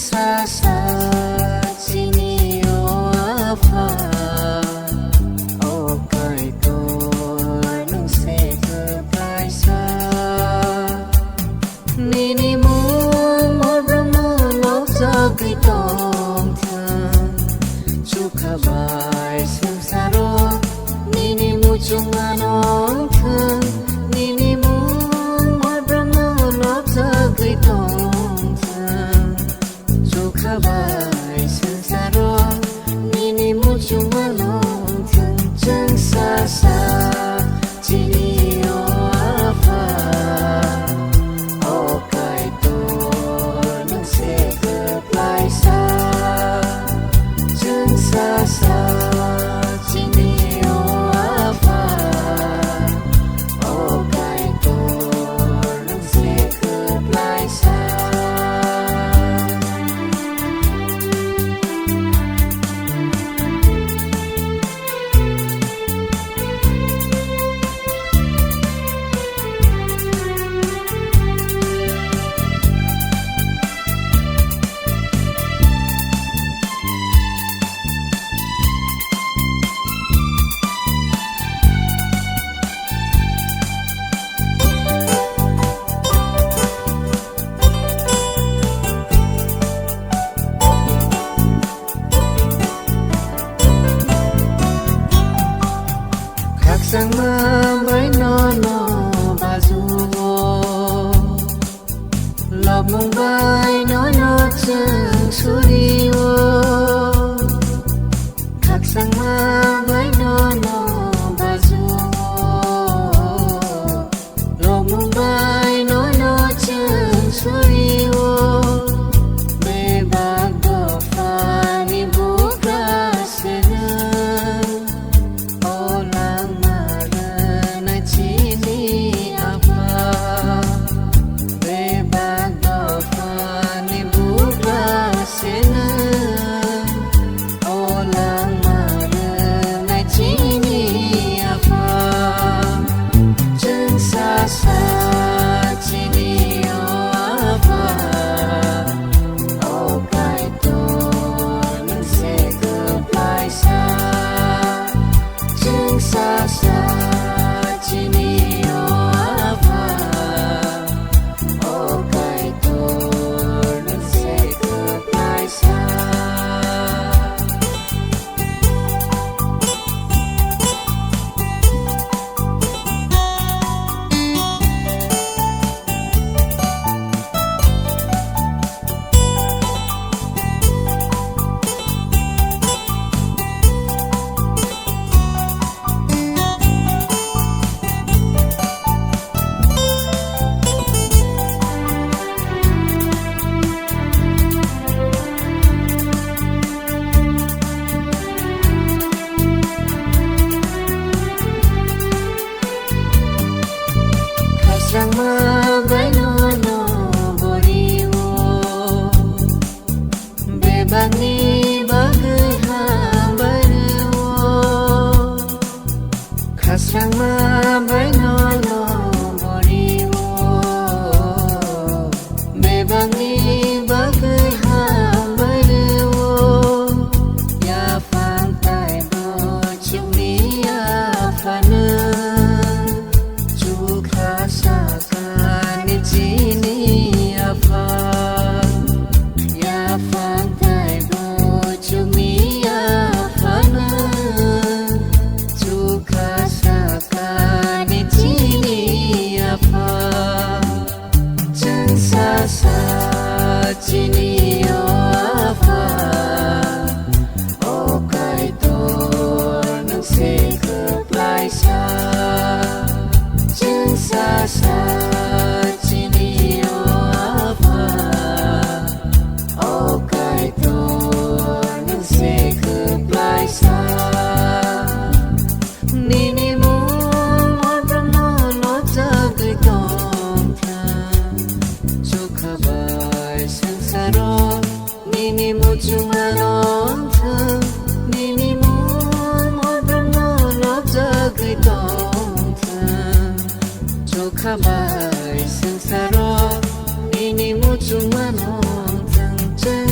xa xa chỉ ni ô pha ô cài tô nâng xe cơ pai xa ni ni mu một râm mơ lóc ra cây tông thang chú khá bài xem xa đó ni ni mu chung an ong thang ni ni mu một râm mơ lóc ra cây tông thang chú khá bài xem xa đó ni ni mu chung an ong thang chân xa xa chỉ ni ô pha ô cài tô nâng xe cơ pai xa chân xa xa chỉ ni ô pha ô cài tô nâng xe cơ pai xa sang mơ với nó bà dù lọp mong vai nói nó chẳng xua đi ô khắc sang mơ với nó bà dù lọp mong vai nói nó chẳng xua đi ô bê bạc đỏ pha ni bố ca sẽ nâng ô lang xa chỉ đi ô pha ô cài tô nâng xe cơ pai xa chân xa xa chỉ đi ô pha ô cài tô nâng xe cơ pai xa sang mơ với nó bồ đi ô bê bạc ni bác gửi hàng với ô khá sang mơ với nó bồ đi ô bê bạc ni bác gửi hàng với ô ya phan tai bồ chung ni ya phan chú khá xa cả ni chỉ ni pha ya phan tai bồ chung ni pha chú khá xa cả ni chỉ ni pha chân xa xa chỉ ni pha ô cài tô nâng xe cơ pai xa chân xa xa chỉ đi ô pha ô cài tô nâng xe cơ pai xa ni ni mu một râm mơ lót ra cây tông thang chú khá bài xem xa đó ni ni mu chung an ong thang ni ni mu một râm mơ lót ra cây tông thang chú khá bài xem xa đó ni ni mu chung an ong thang chân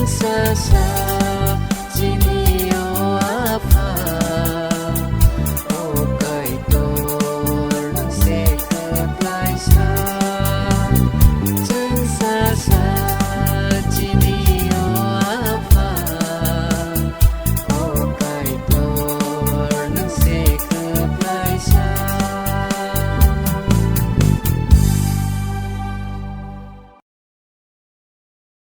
지니